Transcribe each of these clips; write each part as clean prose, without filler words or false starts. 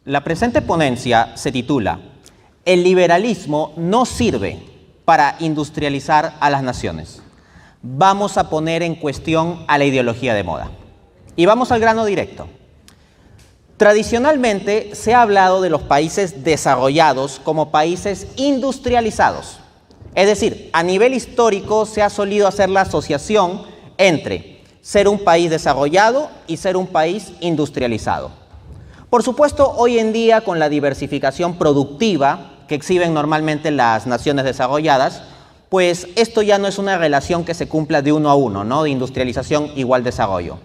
La presente ponencia se titula "El liberalismo no sirve para industrializar a las naciones". Vamos a poner en cuestión a la ideología de moda. Y vamos al grano directo. Tradicionalmente se ha hablado de los países desarrollados como países industrializados. Es decir, a nivel histórico se ha solido hacer la asociación entre ser un país desarrollado y ser un país industrializado. Por supuesto, hoy en día, con la diversificación productiva que exhiben normalmente las naciones desarrolladas, pues esto ya no es una relación que se cumpla de uno a uno, ¿no? De industrialización igual desarrollo.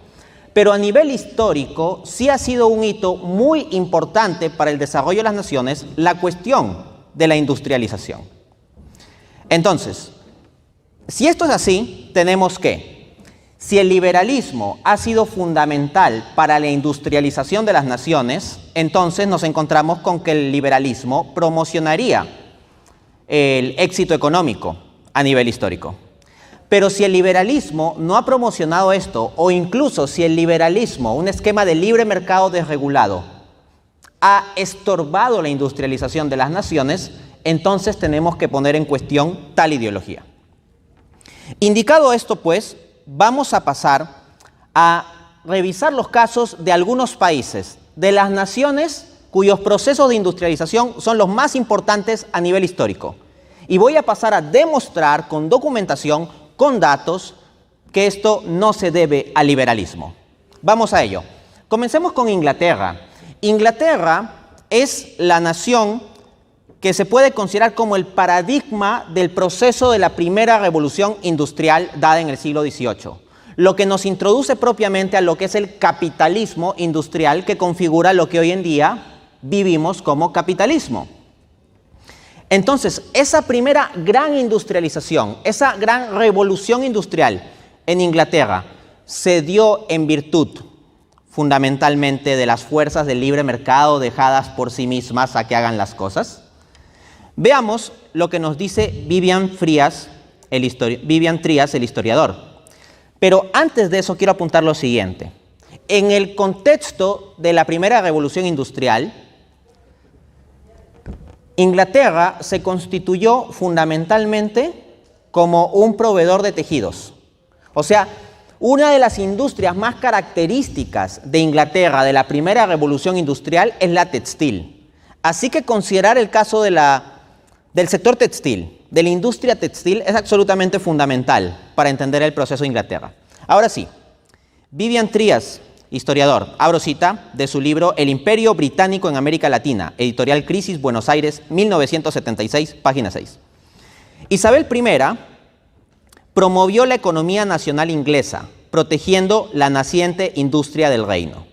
Pero a nivel histórico sí ha sido un hito muy importante para el desarrollo de las naciones la cuestión de la industrialización. Entonces, si esto es así, tenemos que, si el liberalismo ha sido fundamental para la industrialización de las naciones, entonces nos encontramos con que el liberalismo promocionaría el éxito económico a nivel histórico. Pero si el liberalismo no ha promocionado esto, o incluso si el liberalismo, un esquema de libre mercado desregulado, ha estorbado la industrialización de las naciones, entonces tenemos que poner en cuestión tal ideología. Indicado esto, pues, vamos a pasar a revisar los casos de algunos países, de las naciones cuyos procesos de industrialización son los más importantes a nivel histórico. Y voy a pasar a demostrar con documentación, con datos, que esto no se debe al liberalismo. Vamos a ello. Comencemos con Inglaterra. Inglaterra es la nación que se puede considerar como el paradigma del proceso de la primera revolución industrial dada en el siglo XVIII, lo que nos introduce propiamente a lo que es el capitalismo industrial que configura lo que hoy en día vivimos como capitalismo. Entonces, esa primera gran industrialización, esa gran revolución industrial en Inglaterra se dio en virtud fundamentalmente de las fuerzas del libre mercado dejadas por sí mismas a que hagan las cosas. Veamos lo que nos dice Vivian Trías, el historiador. Pero antes de eso quiero apuntar lo siguiente. En el contexto de la primera revolución industrial, Inglaterra se constituyó fundamentalmente como un proveedor de tejidos. O sea, una de las industrias más características de Inglaterra de la primera revolución industrial es la textil. Así que considerar el caso del sector textil, de la industria textil, es absolutamente fundamental para entender el proceso de Inglaterra. Ahora sí, Vivian Trías, historiador, abro cita de su libro El Imperio Británico en América Latina, editorial Crisis, Buenos Aires, 1976, página 6. Isabel I promovió la economía nacional inglesa, protegiendo la naciente industria del reino.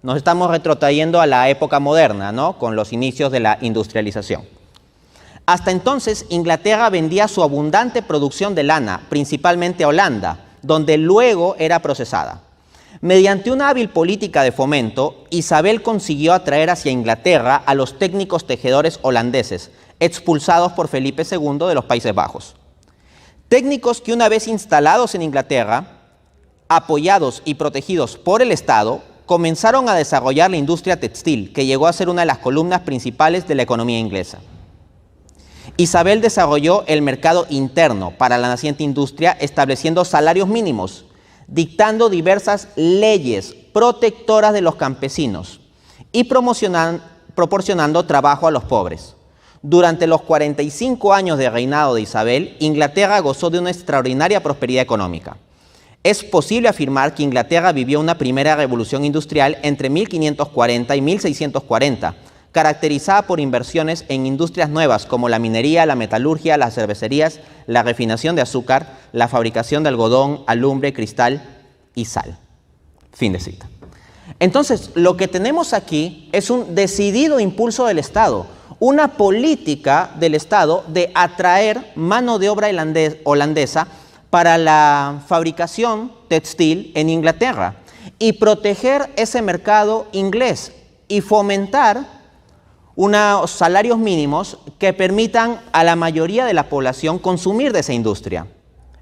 Nos estamos retrotrayendo a la época moderna, ¿no? Con los inicios de la industrialización. Hasta entonces, Inglaterra vendía su abundante producción de lana, principalmente a Holanda, donde luego era procesada. Mediante una hábil política de fomento, Isabel consiguió atraer hacia Inglaterra a los técnicos tejedores holandeses, expulsados por Felipe II de los Países Bajos. Técnicos que, una vez instalados en Inglaterra, apoyados y protegidos por el Estado, comenzaron a desarrollar la industria textil, que llegó a ser una de las columnas principales de la economía inglesa. Isabel desarrolló el mercado interno para la naciente industria, estableciendo salarios mínimos, dictando diversas leyes protectoras de los campesinos y proporcionando trabajo a los pobres. Durante los 45 años de reinado de Isabel, Inglaterra gozó de una extraordinaria prosperidad económica. Es posible afirmar que Inglaterra vivió una primera revolución industrial entre 1540 y 1640, caracterizada por inversiones en industrias nuevas como la minería, la metalurgia, las cervecerías, la refinación de azúcar, la fabricación de algodón, alumbre, cristal y sal. Fin de cita. Entonces, lo que tenemos aquí es un decidido impulso del Estado, una política del Estado de atraer mano de obra holandesa para la fabricación textil en Inglaterra y proteger ese mercado inglés y fomentar unos salarios mínimos que permitan a la mayoría de la población consumir de esa industria.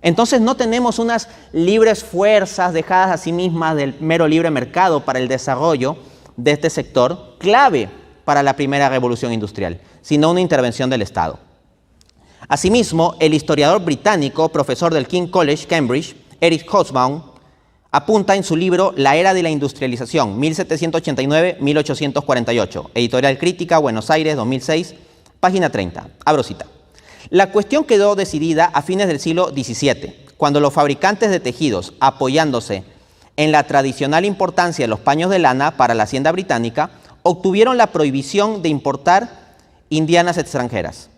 Entonces no tenemos unas libres fuerzas dejadas a sí mismas del mero libre mercado para el desarrollo de este sector clave para la primera revolución industrial, sino una intervención del Estado. Asimismo, el historiador británico, profesor del King's College, Cambridge, Eric Hobsbawm, apunta en su libro La era de la industrialización, 1789-1848, Editorial Crítica, Buenos Aires, 2006, página 30. Abro cita. La cuestión quedó decidida a fines del siglo XVII, cuando los fabricantes de tejidos, apoyándose en la tradicional importancia de los paños de lana para la hacienda británica, obtuvieron la prohibición de importar indianas extranjeras.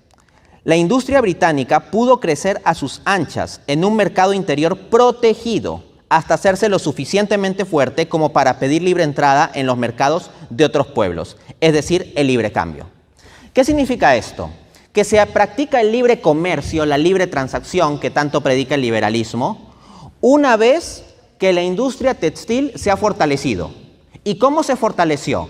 La industria británica pudo crecer a sus anchas en un mercado interior protegido hasta hacerse lo suficientemente fuerte como para pedir libre entrada en los mercados de otros pueblos, es decir, el libre cambio. ¿Qué significa esto? Que se practica el libre comercio, la libre transacción que tanto predica el liberalismo, una vez que la industria textil se ha fortalecido. ¿Y cómo se fortaleció?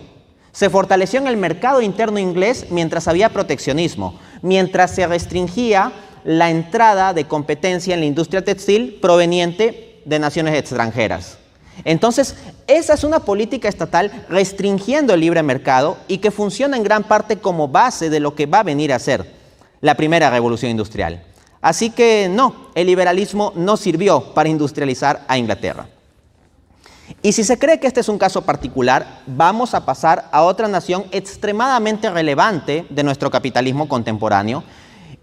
Se fortaleció en el mercado interno inglés mientras había proteccionismo, mientras se restringía la entrada de competencia en la industria textil proveniente de naciones extranjeras. Entonces, esa es una política estatal restringiendo el libre mercado y que funciona en gran parte como base de lo que va a venir a ser la primera revolución industrial. Así que no, el liberalismo no sirvió para industrializar a Inglaterra. Y si se cree que este es un caso particular, vamos a pasar a otra nación extremadamente relevante de nuestro capitalismo contemporáneo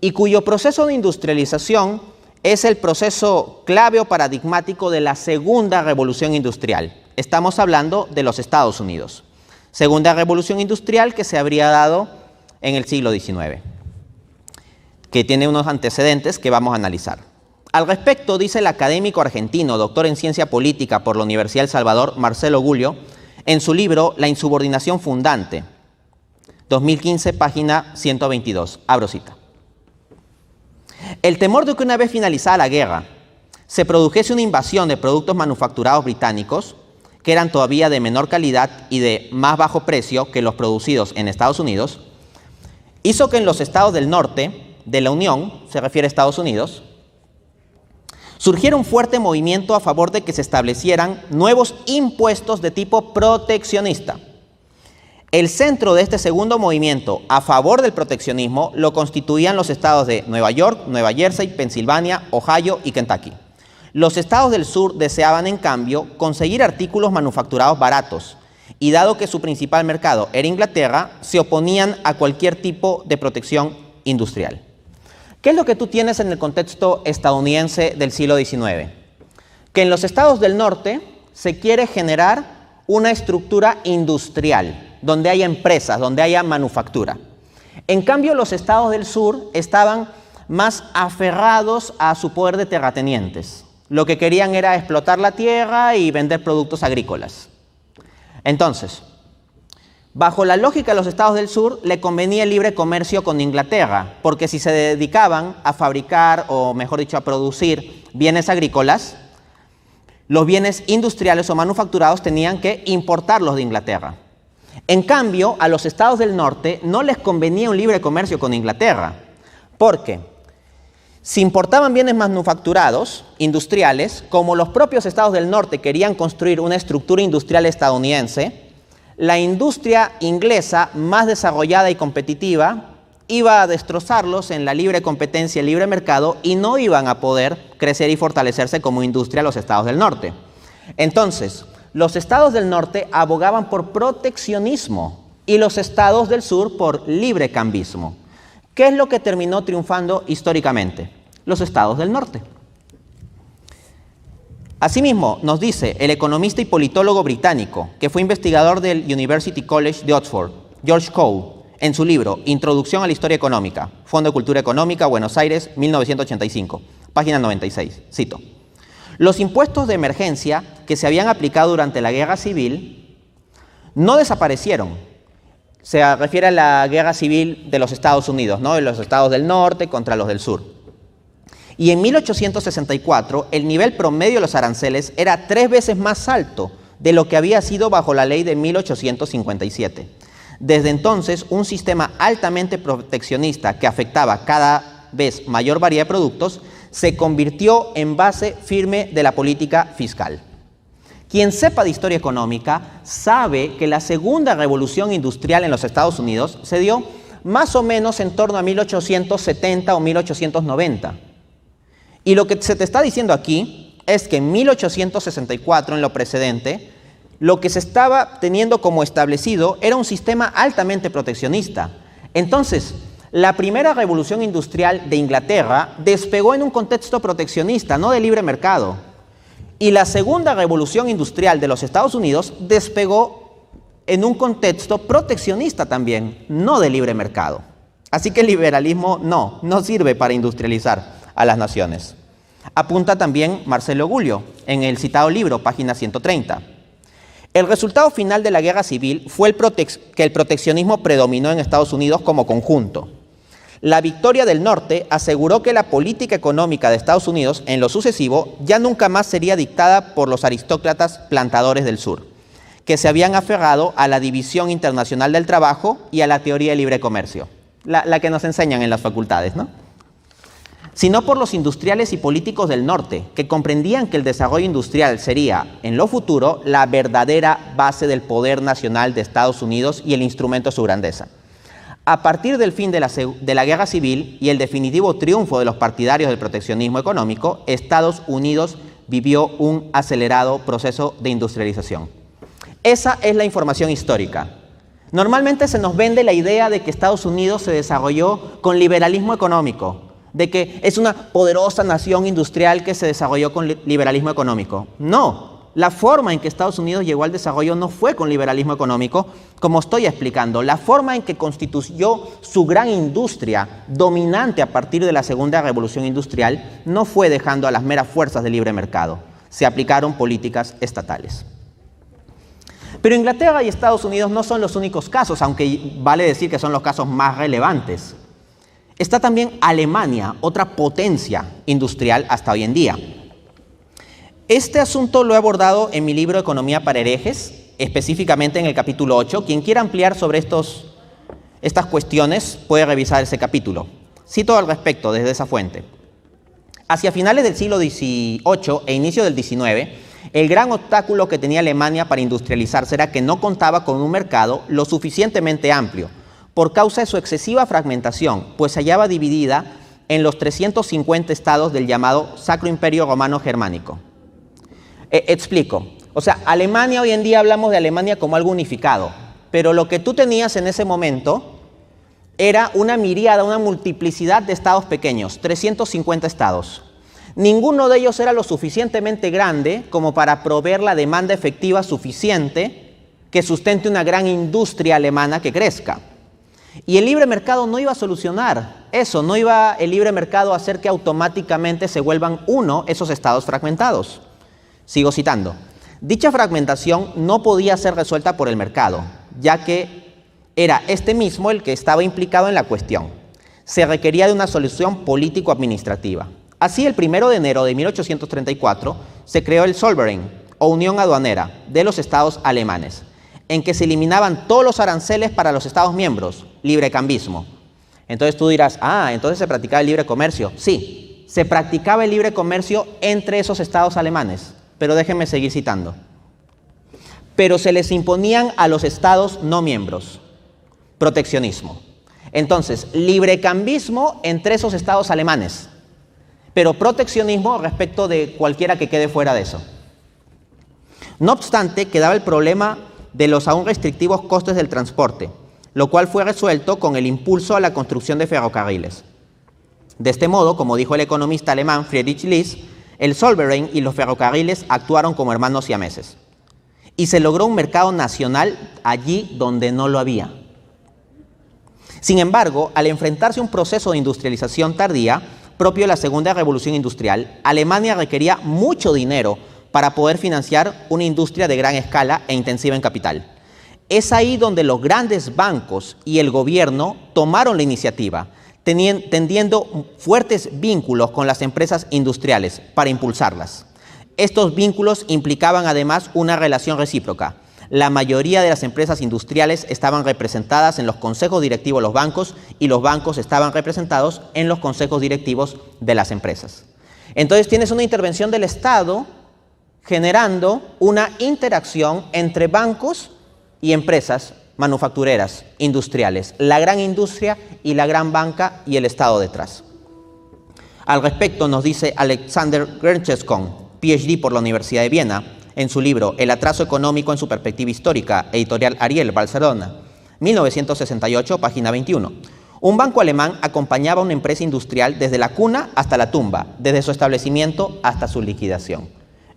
y cuyo proceso de industrialización es el proceso clave o paradigmático de la segunda revolución industrial. Estamos hablando de los Estados Unidos. Segunda revolución industrial que se habría dado en el siglo XIX, que tiene unos antecedentes que vamos a analizar. Al respecto, dice el académico argentino, doctor en ciencia política por la Universidad del Salvador, Marcelo Gullio, en su libro La insubordinación fundante, 2015, página 122. Abro cita. El temor de que una vez finalizada la guerra se produjese una invasión de productos manufacturados británicos, que eran todavía de menor calidad y de más bajo precio que los producidos en Estados Unidos, hizo que en los estados del norte de la Unión, se refiere a Estados Unidos, surgiera un fuerte movimiento a favor de que se establecieran nuevos impuestos de tipo proteccionista. El centro de este segundo movimiento a favor del proteccionismo lo constituían los estados de Nueva York, Nueva Jersey, Pensilvania, Ohio y Kentucky. Los estados del sur deseaban, en cambio, conseguir artículos manufacturados baratos y, dado que su principal mercado era Inglaterra, se oponían a cualquier tipo de protección industrial. ¿Qué es lo que tú tienes en el contexto estadounidense del siglo XIX? Que en los estados del norte se quiere generar una estructura industrial, donde haya empresas, donde haya manufactura. En cambio, los estados del sur estaban más aferrados a su poder de terratenientes. Lo que querían era explotar la tierra y vender productos agrícolas. Entonces, bajo la lógica de los estados del sur, le convenía el libre comercio con Inglaterra, porque si se dedicaban a fabricar, o mejor dicho, a producir bienes agrícolas, los bienes industriales o manufacturados tenían que importarlos de Inglaterra. En cambio, a los estados del norte no les convenía un libre comercio con Inglaterra, porque si importaban bienes manufacturados, industriales, como los propios estados del norte querían construir una estructura industrial estadounidense, la industria inglesa, más desarrollada y competitiva, iba a destrozarlos en la libre competencia y el libre mercado y no iban a poder crecer y fortalecerse como industria los estados del norte. Entonces, los estados del norte abogaban por proteccionismo y los estados del sur por librecambismo. ¿Qué es lo que terminó triunfando históricamente? Los estados del norte. Asimismo, nos dice el economista y politólogo británico, que fue investigador del University College de Oxford, George Coe, en su libro Introducción a la Historia Económica, Fondo de Cultura Económica, Buenos Aires, 1985, página 96, cito: los impuestos de emergencia que se habían aplicado durante la Guerra Civil no desaparecieron. Se refiere a la Guerra Civil de los Estados Unidos, ¿no? De los estados del norte contra los del sur. Y en 1864, el nivel promedio de los aranceles era 3 veces más alto de lo que había sido bajo la ley de 1857. Desde entonces, un sistema altamente proteccionista que afectaba cada vez mayor variedad de productos se convirtió en base firme de la política fiscal. Quien sepa de historia económica sabe que la segunda revolución industrial en los Estados Unidos se dio más o menos en torno a 1870 o 1890. Y lo que se te está diciendo aquí es que en 1864, en lo precedente, lo que se estaba teniendo como establecido era un sistema altamente proteccionista. Entonces, la primera revolución industrial de Inglaterra despegó en un contexto proteccionista, no de libre mercado. Y la segunda revolución industrial de los Estados Unidos despegó en un contexto proteccionista también, no de libre mercado. Así que el liberalismo no sirve para industrializar a las naciones. Apunta también Marcelo Guglio en el citado libro, página 130. El resultado final de la guerra civil fue que el proteccionismo predominó en Estados Unidos como conjunto. La victoria del norte aseguró que la política económica de Estados Unidos en lo sucesivo ya nunca más sería dictada por los aristócratas plantadores del sur, que se habían aferrado a la división internacional del trabajo y a la teoría de libre comercio, la que nos enseñan en las facultades, ¿no? Sino por los industriales y políticos del norte, que comprendían que el desarrollo industrial sería, en lo futuro, la verdadera base del poder nacional de Estados Unidos y el instrumento de su grandeza. A partir del fin de la guerra civil y el definitivo triunfo de los partidarios del proteccionismo económico, Estados Unidos vivió un acelerado proceso de industrialización. Esa es la información histórica. Normalmente se nos vende la idea de que Estados Unidos se desarrolló con liberalismo económico, de que es una poderosa nación industrial que se desarrolló con liberalismo económico. No. La forma en que Estados Unidos llegó al desarrollo no fue con liberalismo económico, como estoy explicando. La forma en que constituyó su gran industria dominante a partir de la segunda revolución industrial no fue dejando a las meras fuerzas del libre mercado. Se aplicaron políticas estatales. Pero Inglaterra y Estados Unidos no son los únicos casos, aunque vale decir que son los casos más relevantes. Está también Alemania, otra potencia industrial hasta hoy en día. Este asunto lo he abordado en mi libro Economía para herejes, específicamente en el capítulo 8. Quien quiera ampliar sobre estas cuestiones puede revisar ese capítulo. Cito al respecto desde esa fuente. Hacia finales del siglo XVIII e inicio del XIX, el gran obstáculo que tenía Alemania para industrializarse era que no contaba con un mercado lo suficientemente amplio, por causa de su excesiva fragmentación, pues se hallaba dividida en los 350 estados del llamado Sacro Imperio Romano Germánico. Explico. O sea, Alemania, hoy en día hablamos de Alemania como algo unificado, pero lo que tú tenías en ese momento era una miríada, una multiplicidad de estados pequeños, 350 estados. Ninguno de ellos era lo suficientemente grande como para proveer la demanda efectiva suficiente que sustente una gran industria alemana que crezca. Y el libre mercado no iba a solucionar eso, no iba el libre mercado a hacer que automáticamente se vuelvan uno esos estados fragmentados. Sigo citando. Dicha fragmentación no podía ser resuelta por el mercado, ya que era este mismo el que estaba implicado en la cuestión. Se requería de una solución político-administrativa. Así, el 1 de enero de 1834 se creó el Zollverein, o Unión Aduanera, de los estados alemanes, en que se eliminaban todos los aranceles para los estados miembros, librecambismo. Entonces tú dirás, entonces se practicaba el libre comercio. Sí, se practicaba el libre comercio entre esos estados alemanes. Pero déjenme seguir citando. Pero se les imponían a los estados no miembros. Proteccionismo. Entonces, librecambismo entre esos estados alemanes, pero proteccionismo respecto de cualquiera que quede fuera de eso. No obstante, quedaba el problema de los aún restrictivos costes del transporte, lo cual fue resuelto con el impulso a la construcción de ferrocarriles. De este modo, como dijo el economista alemán Friedrich List, el Zollverein y los ferrocarriles actuaron como hermanos siameses. Y se logró un mercado nacional allí donde no lo había. Sin embargo, al enfrentarse a un proceso de industrialización tardía, propio de la segunda revolución industrial, Alemania requería mucho dinero para poder financiar una industria de gran escala e intensiva en capital. Es ahí donde los grandes bancos y el gobierno tomaron la iniciativa, tendiendo fuertes vínculos con las empresas industriales para impulsarlas. Estos vínculos implicaban además una relación recíproca. La mayoría de las empresas industriales estaban representadas en los consejos directivos de los bancos y los bancos estaban representados en los consejos directivos de las empresas. Entonces tienes una intervención del Estado generando una interacción entre bancos y empresas manufactureras, industriales, la gran industria y la gran banca y el Estado detrás. Al respecto nos dice Alexander Grencheskon, PhD por la Universidad de Viena, en su libro El atraso económico en su perspectiva histórica, editorial Ariel, Barcelona, 1968, página 21. Un banco alemán acompañaba a una empresa industrial desde la cuna hasta la tumba, desde su establecimiento hasta su liquidación.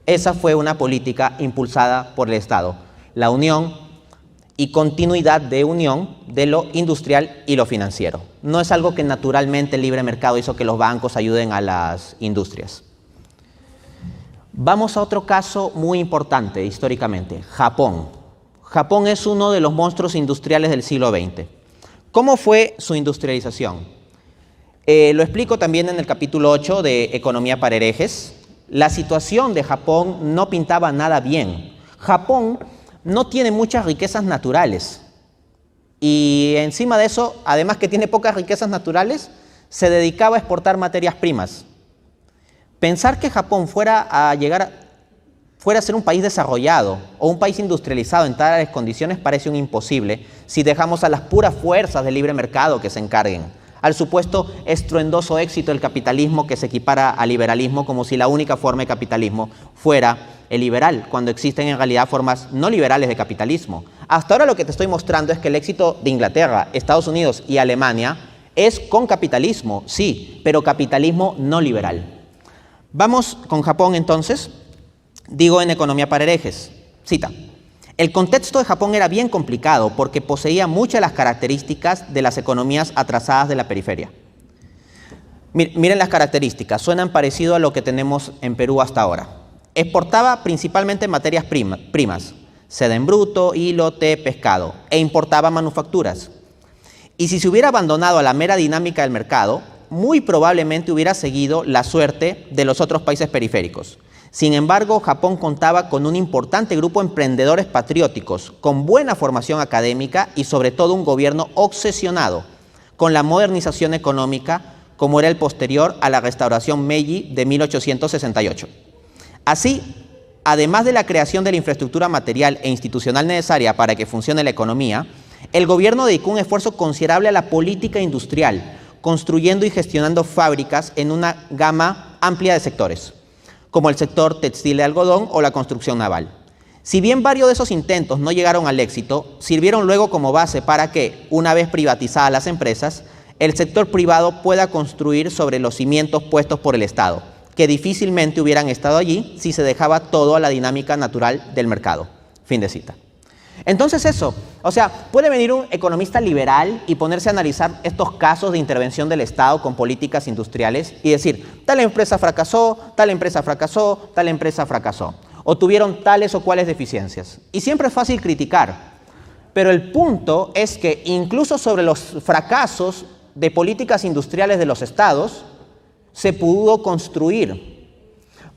Esa fue una política impulsada por el Estado, la unión y continuidad de unión de lo industrial y lo financiero. No es algo que naturalmente el libre mercado hizo que los bancos ayuden a las industrias. Vamos a otro caso muy importante históricamente, Japón. Japón es uno de los monstruos industriales del siglo XX. ¿Cómo fue su industrialización? Lo explico también en el capítulo 8 de Economía para herejes. La situación de Japón no pintaba nada bien. Japón no tiene muchas riquezas naturales y encima de eso, además que tiene pocas riquezas naturales, se dedicaba a exportar materias primas. Pensar que Japón fuera a ser un país desarrollado o un país industrializado en tales condiciones parece un imposible si dejamos a las puras fuerzas del libre mercado que se encarguen, al supuesto estruendoso éxito del capitalismo que se equipara al liberalismo como si la única forma de capitalismo fuera el liberal, cuando existen en realidad formas no liberales de capitalismo. Hasta ahora lo que te estoy mostrando es que el éxito de Inglaterra, Estados Unidos y Alemania es con capitalismo, sí, pero capitalismo no liberal. Vamos con Japón entonces. Digo en Economía para herejes, cita, el contexto de Japón era bien complicado porque poseía muchas de las características de las economías atrasadas de la periferia. Miren las características, suenan parecido a lo que tenemos en Perú hasta ahora. Exportaba principalmente materias primas, seda en bruto, hilo, té, pescado, e importaba manufacturas. Y si se hubiera abandonado a la mera dinámica del mercado, muy probablemente hubiera seguido la suerte de los otros países periféricos. Sin embargo, Japón contaba con un importante grupo de emprendedores patrióticos, con buena formación académica y sobre todo un gobierno obsesionado con la modernización económica, como era el posterior a la restauración Meiji de 1868. Así, además de la creación de la infraestructura material e institucional necesaria para que funcione la economía, el gobierno dedicó un esfuerzo considerable a la política industrial, construyendo y gestionando fábricas en una gama amplia de sectores, como el sector textil de algodón o la construcción naval. Si bien varios de esos intentos no llegaron al éxito, sirvieron luego como base para que, una vez privatizadas las empresas, el sector privado pueda construir sobre los cimientos puestos por el Estado, que difícilmente hubieran estado allí si se dejaba todo a la dinámica natural del mercado. Fin de cita. Entonces eso, o sea, puede venir un economista liberal y ponerse a analizar estos casos de intervención del Estado con políticas industriales y decir, tal empresa fracasó, tal empresa fracasó, tal empresa fracasó, o tuvieron tales o cuales deficiencias. Y siempre es fácil criticar, pero el punto es que incluso sobre los fracasos de políticas industriales de los estados, se pudo construir,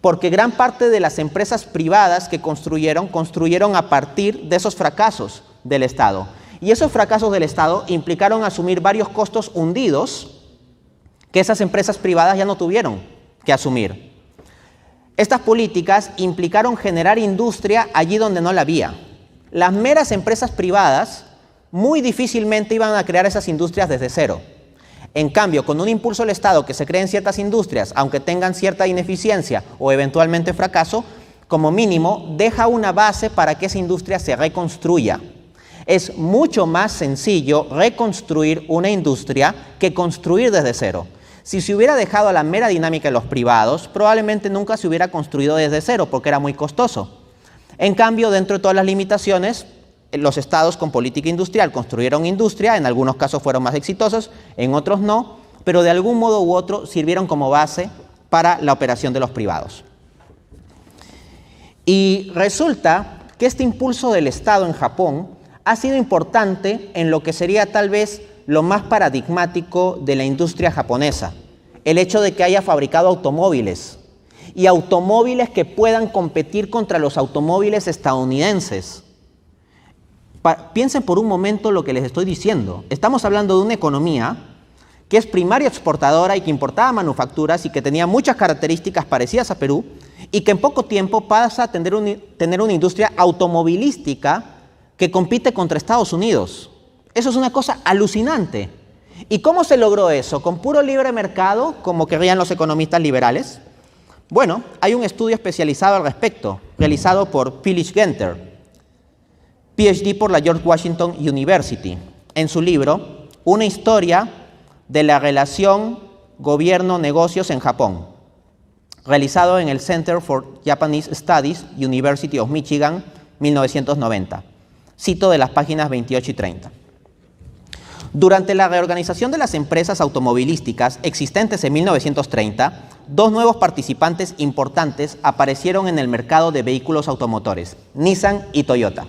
porque gran parte de las empresas privadas que construyeron a partir de esos fracasos del Estado. Y esos fracasos del Estado implicaron asumir varios costos hundidos que esas empresas privadas ya no tuvieron que asumir. Estas políticas implicaron generar industria allí donde no la había. Las meras empresas privadas muy difícilmente iban a crear esas industrias desde cero. En cambio, con un impulso del Estado que se creen ciertas industrias, aunque tengan cierta ineficiencia o eventualmente fracaso, como mínimo deja una base para que esa industria se reconstruya. Es mucho más sencillo reconstruir una industria que construir desde cero. Si se hubiera dejado a la mera dinámica de los privados, probablemente nunca se hubiera construido desde cero porque era muy costoso. En cambio, dentro de todas las limitaciones, los estados con política industrial construyeron industria, en algunos casos fueron más exitosos, en otros no, pero de algún modo u otro sirvieron como base para la operación de los privados. Y resulta que este impulso del Estado en Japón ha sido importante en lo que sería tal vez lo más paradigmático de la industria japonesa, el hecho de que haya fabricado automóviles, y automóviles que puedan competir contra los automóviles estadounidenses. Piensen por un momento lo que les estoy diciendo. Estamos hablando de una economía que es primaria exportadora y que importaba manufacturas y que tenía muchas características parecidas a Perú y que en poco tiempo pasa a tener una industria automovilística que compite contra Estados Unidos. Eso es una cosa alucinante. ¿Y cómo se logró eso? ¿Con puro libre mercado, como querrían los economistas liberales? Bueno, hay un estudio especializado al respecto, realizado por Phyllis Genter, PhD por la George Washington University, en su libro Una historia de la relación gobierno-negocios en Japón, realizado en el Center for Japanese Studies, University of Michigan, 1990. Cito de las páginas 28 y 30. Durante la reorganización de las empresas automovilísticas existentes en 1930, dos nuevos participantes importantes aparecieron en el mercado de vehículos automotores, Nissan y Toyota.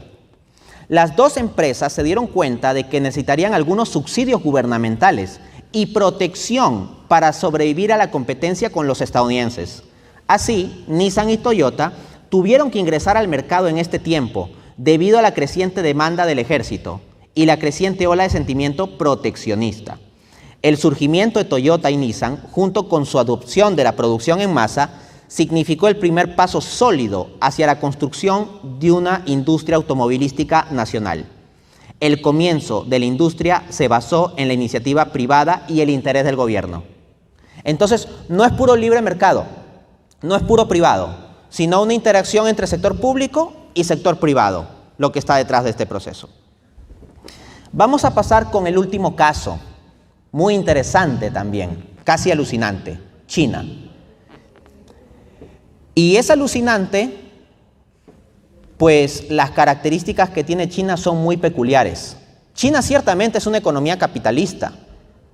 Las dos empresas se dieron cuenta de que necesitarían algunos subsidios gubernamentales y protección para sobrevivir a la competencia con los estadounidenses. Así, Nissan y Toyota tuvieron que ingresar al mercado en este tiempo debido a la creciente demanda del ejército y la creciente ola de sentimiento proteccionista. El surgimiento de Toyota y Nissan, junto con su adopción de la producción en masa, significó el primer paso sólido hacia la construcción de una industria automovilística nacional. El comienzo de la industria se basó en la iniciativa privada y el interés del gobierno. Entonces, no es puro libre mercado, no es puro privado, sino una interacción entre sector público y sector privado, lo que está detrás de este proceso. Vamos a pasar con el último caso, muy interesante también, casi alucinante, China. Y es alucinante, pues las características que tiene China son muy peculiares. China ciertamente es una economía capitalista,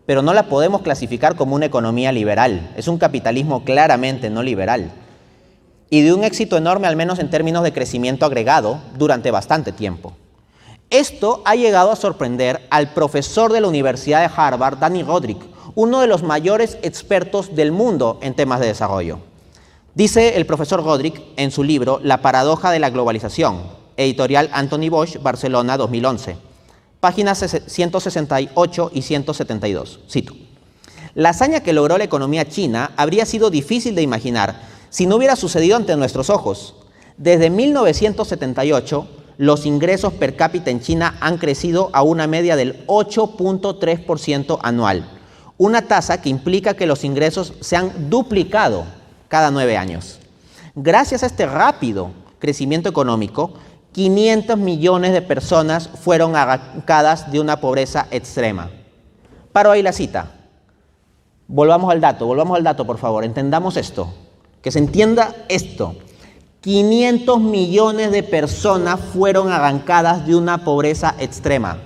pero no la podemos clasificar como una economía liberal. Es un capitalismo claramente no liberal y de un éxito enorme, al menos en términos de crecimiento agregado, durante bastante tiempo. Esto ha llegado a sorprender al profesor de la Universidad de Harvard, Danny Rodrik, uno de los mayores expertos del mundo en temas de desarrollo. Dice el profesor Rodrik en su libro La paradoja de la globalización, editorial Anthony Bosch, Barcelona, 2011, páginas 168 y 172. Cito: la hazaña que logró la economía china habría sido difícil de imaginar si no hubiera sucedido ante nuestros ojos. Desde 1978, los ingresos per cápita en China han crecido a una media del 8.3% anual, una tasa que implica que los ingresos se han duplicado cada 9 años. Gracias a este rápido crecimiento económico, 500 millones de personas fueron arrancadas de una pobreza extrema. Paro ahí la cita. Volvamos al dato, por favor, entendamos esto, que se entienda esto. 500 millones de personas fueron arrancadas de una pobreza extrema.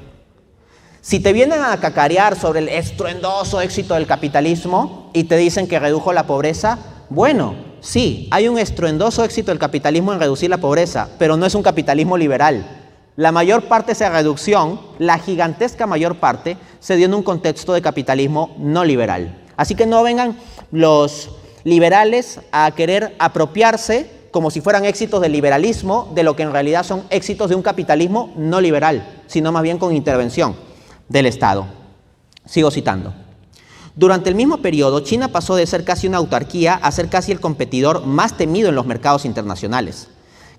Si te vienen a cacarear sobre el estruendoso éxito del capitalismo y te dicen que redujo la pobreza, bueno, sí, hay un estruendoso éxito del capitalismo en reducir la pobreza, pero no es un capitalismo liberal. La mayor parte de esa reducción, la gigantesca mayor parte, se dio en un contexto de capitalismo no liberal. Así que no vengan los liberales a querer apropiarse como si fueran éxitos del liberalismo, de lo que en realidad son éxitos de un capitalismo no liberal, sino más bien con intervención del Estado. Sigo citando. Durante el mismo periodo, China pasó de ser casi una autarquía a ser casi el competidor más temido en los mercados internacionales.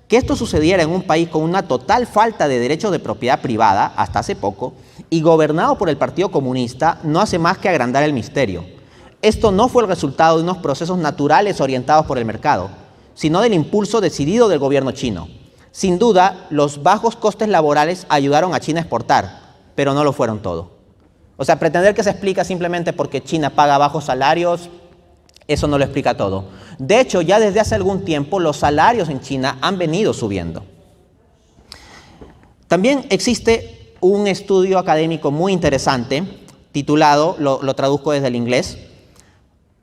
Que esto sucediera en un país con una total falta de derechos de propiedad privada, hasta hace poco, y gobernado por el Partido Comunista, no hace más que agrandar el misterio. Esto no fue el resultado de unos procesos naturales orientados por el mercado, sino del impulso decidido del gobierno chino. Sin duda, los bajos costes laborales ayudaron a China a exportar, pero no lo fueron todo. O sea, pretender que se explica simplemente porque China paga bajos salarios, eso no lo explica todo. De hecho, ya desde hace algún tiempo los salarios en China han venido subiendo. También existe un estudio académico muy interesante, titulado, lo traduzco desde el inglés,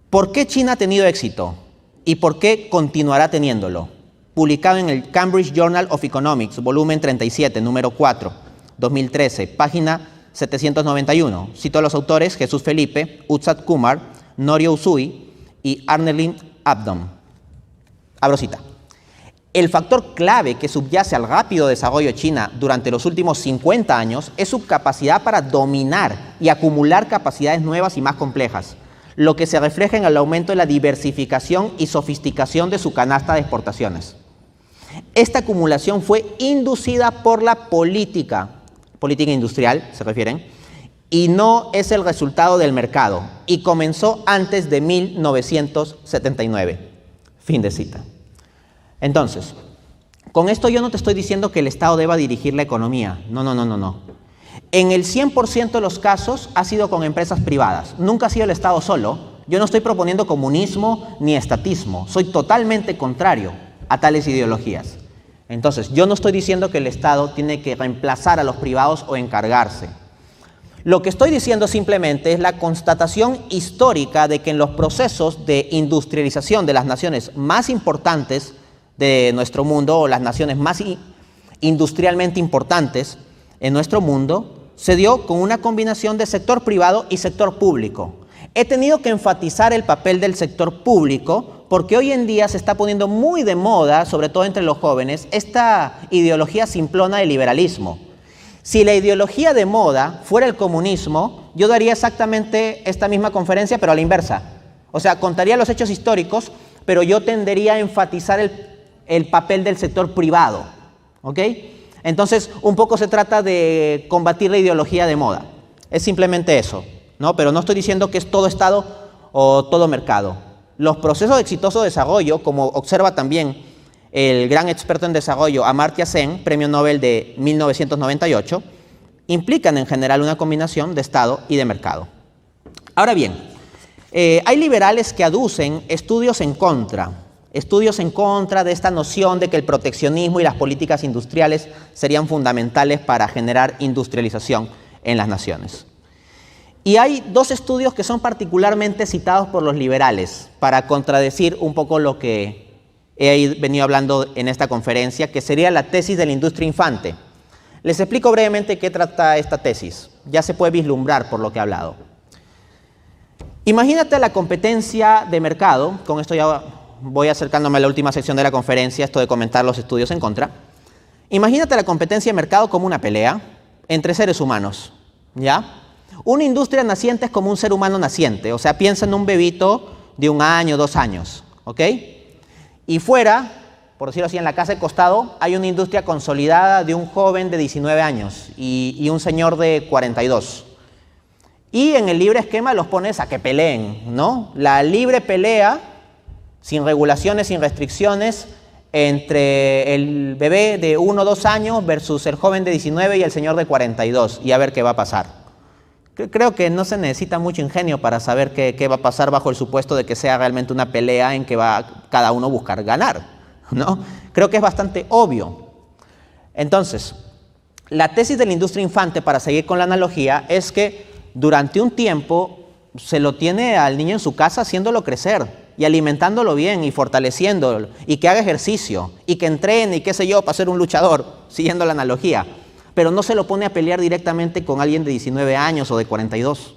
¿por qué China ha tenido éxito? ¿Y por qué continuará teniéndolo? Publicado en el Cambridge Journal of Economics, volumen 37, número 4, 2013, página 791. Cito a los autores Jesús Felipe, Utsat Kumar, Norio Usui y Arnelin Abdom. Abro cita. El factor clave que subyace al rápido desarrollo de China durante los últimos 50 años es su capacidad para dominar y acumular capacidades nuevas y más complejas. lo que se refleja en el aumento de la diversificación y sofisticación de su canasta de exportaciones. Esta acumulación fue inducida por la política industrial, se refieren, y no es el resultado del mercado, y comenzó antes de 1979. Fin de cita. Entonces, con esto yo no te estoy diciendo que el Estado deba dirigir la economía. No. En el 100% de los casos ha sido con empresas privadas. Nunca ha sido el Estado solo. Yo no estoy proponiendo comunismo ni estatismo. Soy totalmente contrario a tales ideologías. Entonces, yo no estoy diciendo que el Estado tiene que reemplazar a los privados o encargarse. Lo que estoy diciendo simplemente es la constatación histórica de que en los procesos de industrialización de las naciones más importantes de nuestro mundo, o las naciones más industrialmente importantes en nuestro mundo, se dio con una combinación de sector privado y sector público. He tenido que enfatizar el papel del sector público porque hoy en día se está poniendo muy de moda, sobre todo entre los jóvenes, esta ideología simplona del liberalismo. Si la ideología de moda fuera el comunismo, yo daría exactamente esta misma conferencia, pero a la inversa. O sea, contaría los hechos históricos, pero yo tendería a enfatizar el papel del sector privado, ¿ok? Entonces, un poco se trata de combatir la ideología de moda. Es simplemente eso, ¿no? Pero no estoy diciendo que es todo Estado o todo mercado. Los procesos de exitoso desarrollo, como observa también el gran experto en desarrollo Amartya Sen, premio Nobel de 1998, implican en general una combinación de Estado y de mercado. Ahora bien, hay liberales que aducen estudios en contra de esta noción de que el proteccionismo y las políticas industriales serían fundamentales para generar industrialización en las naciones. Y hay dos estudios que son particularmente citados por los liberales para contradecir un poco lo que he venido hablando en esta conferencia, que sería la tesis de la industria infante. Les explico brevemente qué trata esta tesis. Ya se puede vislumbrar por lo que he hablado. Imagínate la competencia de mercado, con esto ya voy acercándome a la última sección de la conferencia, esto de comentar los estudios en contra. Imagínate la competencia de mercado como una pelea entre seres humanos, ¿ya? Una industria naciente es como un ser humano naciente, o sea, piensa en un bebito de 1 año, 2 años, ¿ok? Y fuera, por decirlo así, en la casa de costado, hay una industria consolidada de un joven de 19 años y un señor de 42. Y en el libre esquema los pones a que peleen, ¿no? La libre pelea, sin regulaciones, sin restricciones, entre el bebé de 1 o 2 años versus el joven de 19 y el señor de 42, y a ver qué va a pasar. Creo que no se necesita mucho ingenio para saber qué va a pasar bajo el supuesto de que sea realmente una pelea en que va cada uno a buscar ganar, ¿no? Creo que es bastante obvio. Entonces, la tesis de la industria infante, para seguir con la analogía, es que durante un tiempo se lo tiene al niño en su casa haciéndolo crecer y alimentándolo bien y fortaleciéndolo y que haga ejercicio y que entrene y qué sé yo para ser un luchador, siguiendo la analogía. Pero no se lo pone a pelear directamente con alguien de 19 años o de 42.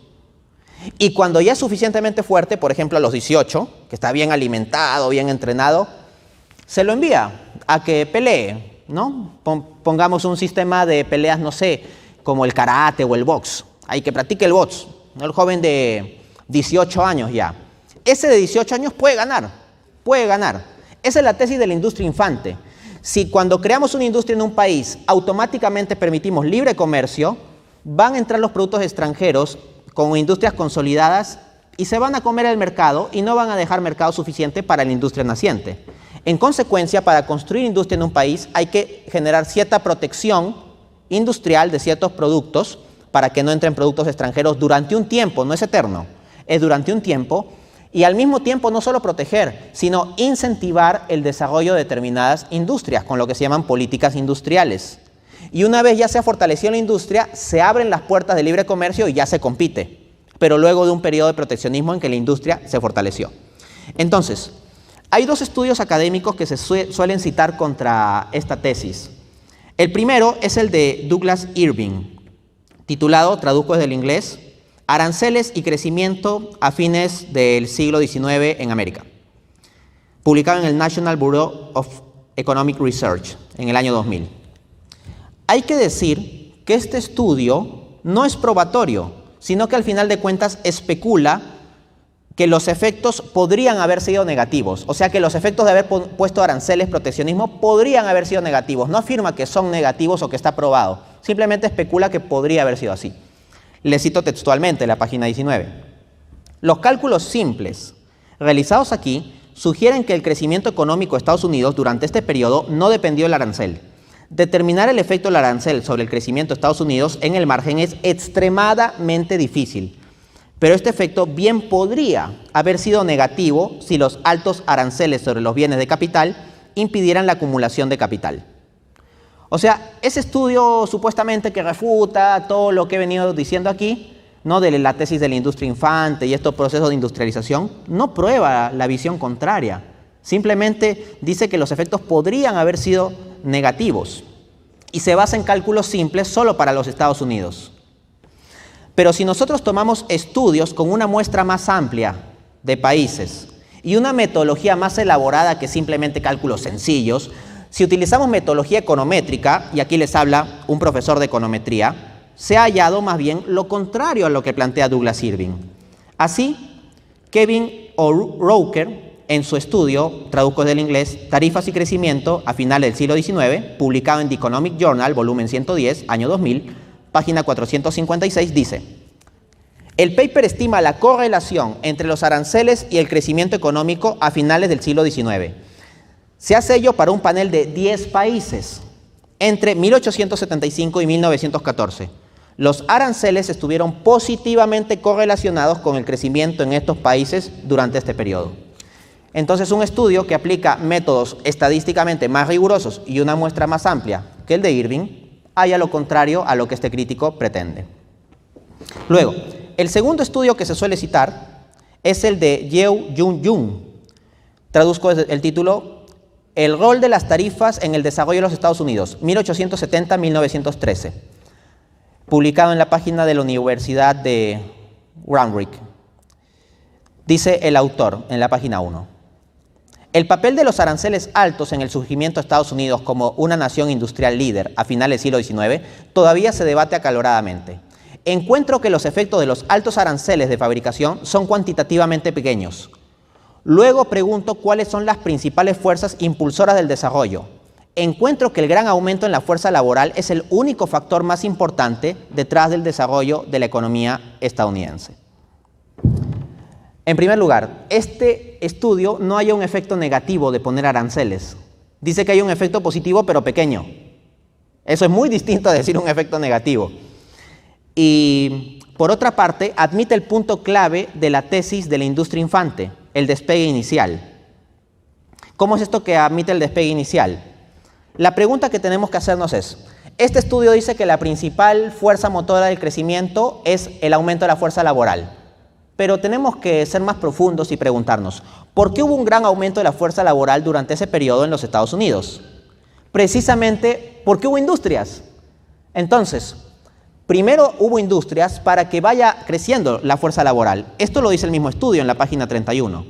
Y cuando ya es suficientemente fuerte, por ejemplo a los 18, que está bien alimentado, bien entrenado, se lo envía a que pelee, ¿no? Pongamos un sistema de peleas, no sé, como el karate o el box. Hay que practique el box, ¿no? El joven de 18 años ya. Ese de 18 años puede ganar, puede ganar. Esa es la tesis de la industria infante. Si cuando creamos una industria en un país automáticamente permitimos libre comercio, van a entrar los productos extranjeros con industrias consolidadas y se van a comer el mercado y no van a dejar mercado suficiente para la industria naciente. En consecuencia, para construir industria en un país hay que generar cierta protección industrial de ciertos productos para que no entren productos extranjeros durante un tiempo, no es eterno, es durante un tiempo. Y al mismo tiempo no solo proteger, sino incentivar el desarrollo de determinadas industrias, con lo que se llaman políticas industriales. Y una vez ya se ha fortalecido la industria, se abren las puertas de libre comercio y ya se compite, pero luego de un periodo de proteccionismo en que la industria se fortaleció. Entonces, hay 2 estudios académicos que se suelen citar contra esta tesis. El primero es el de Douglas Irving, titulado, traduzco desde el inglés, Aranceles y crecimiento a fines del siglo XIX en América, publicado en el National Bureau of Economic Research en el año 2000. Hay que decir que este estudio no es probatorio, sino que al final de cuentas especula que los efectos podrían haber sido negativos, o sea que los efectos de haber puesto aranceles, proteccionismo, podrían haber sido negativos. No afirma que son negativos o que está probado, simplemente especula que podría haber sido así. Le cito textualmente la página 19. Los cálculos simples realizados aquí sugieren que el crecimiento económico de Estados Unidos durante este periodo no dependió del arancel. Determinar el efecto del arancel sobre el crecimiento de Estados Unidos en el margen es extremadamente difícil, pero este efecto bien podría haber sido negativo si los altos aranceles sobre los bienes de capital impidieran la acumulación de capital. O sea, ese estudio supuestamente que refuta todo lo que he venido diciendo aquí, ¿no?, de la tesis de la industria infante y estos procesos de industrialización, no prueba la visión contraria. Simplemente dice que los efectos podrían haber sido negativos y se basa en cálculos simples solo para los Estados Unidos. Pero si nosotros tomamos estudios con una muestra más amplia de países y una metodología más elaborada que simplemente cálculos sencillos, si utilizamos metodología econométrica, y aquí les habla un profesor de econometría, se ha hallado más bien lo contrario a lo que plantea Douglas Irving. Así, Kevin O'Rourke, en su estudio, traduzco del inglés, Tarifas y crecimiento a finales del siglo XIX, publicado en The Economic Journal, volumen 110, año 2000, página 456, dice: el paper estima la correlación entre los aranceles y el crecimiento económico a finales del siglo XIX. Se hace ello para un panel de 10 países entre 1875 y 1914. Los aranceles estuvieron positivamente correlacionados con el crecimiento en estos países durante este periodo. Entonces, un estudio que aplica métodos estadísticamente más rigurosos y una muestra más amplia que el de Irving halla lo contrario a lo que este crítico pretende. Luego, el segundo estudio que se suele citar es el de Yeo Jung Jung. Traduzco el título: El rol de las tarifas en el desarrollo de los Estados Unidos, 1870-1913, publicado en la página de la Universidad de Randwick. Dice el autor en la página 1. El papel de los aranceles altos en el surgimiento de Estados Unidos como una nación industrial líder a finales del siglo XIX todavía se debate acaloradamente. Encuentro que los efectos de los altos aranceles de fabricación son cuantitativamente pequeños. Luego pregunto cuáles son las principales fuerzas impulsoras del desarrollo. Encuentro que el gran aumento en la fuerza laboral es el único factor más importante detrás del desarrollo de la economía estadounidense. En primer lugar, este estudio no halla un efecto negativo de poner aranceles. Dice que hay un efecto positivo pero pequeño. Eso es muy distinto a decir un efecto negativo. Y por otra parte, admite el punto clave de la tesis de la industria infante, el despegue inicial. ¿Cómo es esto que admite el despegue inicial? La pregunta que tenemos que hacernos es: este estudio dice que la principal fuerza motora del crecimiento es el aumento de la fuerza laboral. Pero tenemos que ser más profundos y preguntarnos, ¿por qué hubo un gran aumento de la fuerza laboral durante ese periodo en los Estados Unidos? Precisamente porque hubo industrias. Entonces, primero hubo industrias para que vaya creciendo la fuerza laboral. Esto lo dice el mismo estudio en la página 31.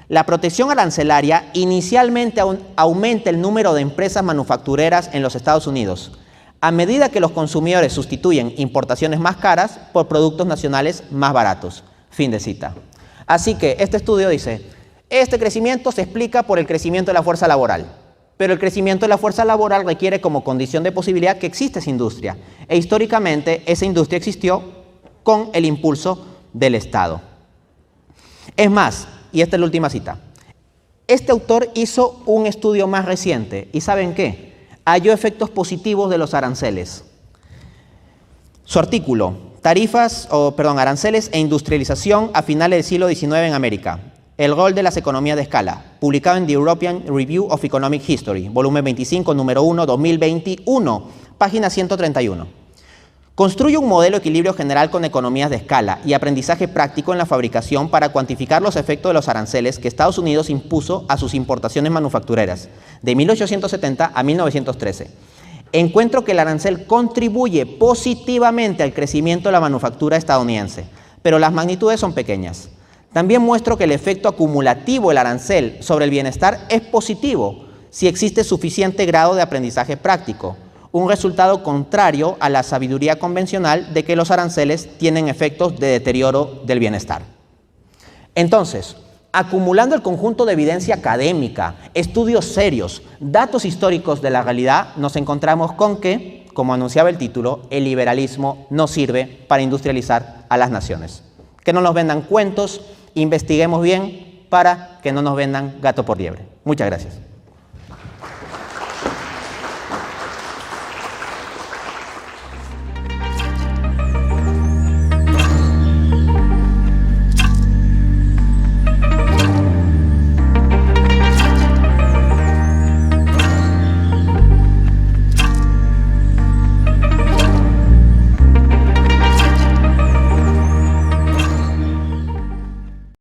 La protección arancelaria inicialmente aumenta el número de empresas manufactureras en los Estados Unidos, a medida que los consumidores sustituyen importaciones más caras por productos nacionales más baratos. Fin de cita. Así que este estudio dice, este crecimiento se explica por el crecimiento de la fuerza laboral, pero el crecimiento de la fuerza laboral requiere como condición de posibilidad que exista esa industria, e históricamente esa industria existió con el impulso del Estado. Es más, y esta es la última cita, este autor hizo un estudio más reciente, ¿y saben qué? Halló efectos positivos de los aranceles. Su artículo, aranceles e industrialización a finales del siglo XIX en América. El rol de las economías de escala, publicado en The European Review of Economic History, volumen 25, número 1, 2021, página 131. Construye un modelo de equilibrio general con economías de escala y aprendizaje práctico en la fabricación para cuantificar los efectos de los aranceles que Estados Unidos impuso a sus importaciones manufactureras de 1870 a 1913. Encuentro que el arancel contribuye positivamente al crecimiento de la manufactura estadounidense, pero las magnitudes son pequeñas. También muestro que el efecto acumulativo del arancel sobre el bienestar es positivo si existe suficiente grado de aprendizaje práctico, un resultado contrario a la sabiduría convencional de que los aranceles tienen efectos de deterioro del bienestar. Entonces, acumulando el conjunto de evidencia académica, estudios serios, datos históricos de la realidad, nos encontramos con que, como anunciaba el título, el liberalismo no sirve para industrializar a las naciones. Que no nos vendan cuentos, investiguemos bien para que no nos vendan gato por liebre. Muchas gracias.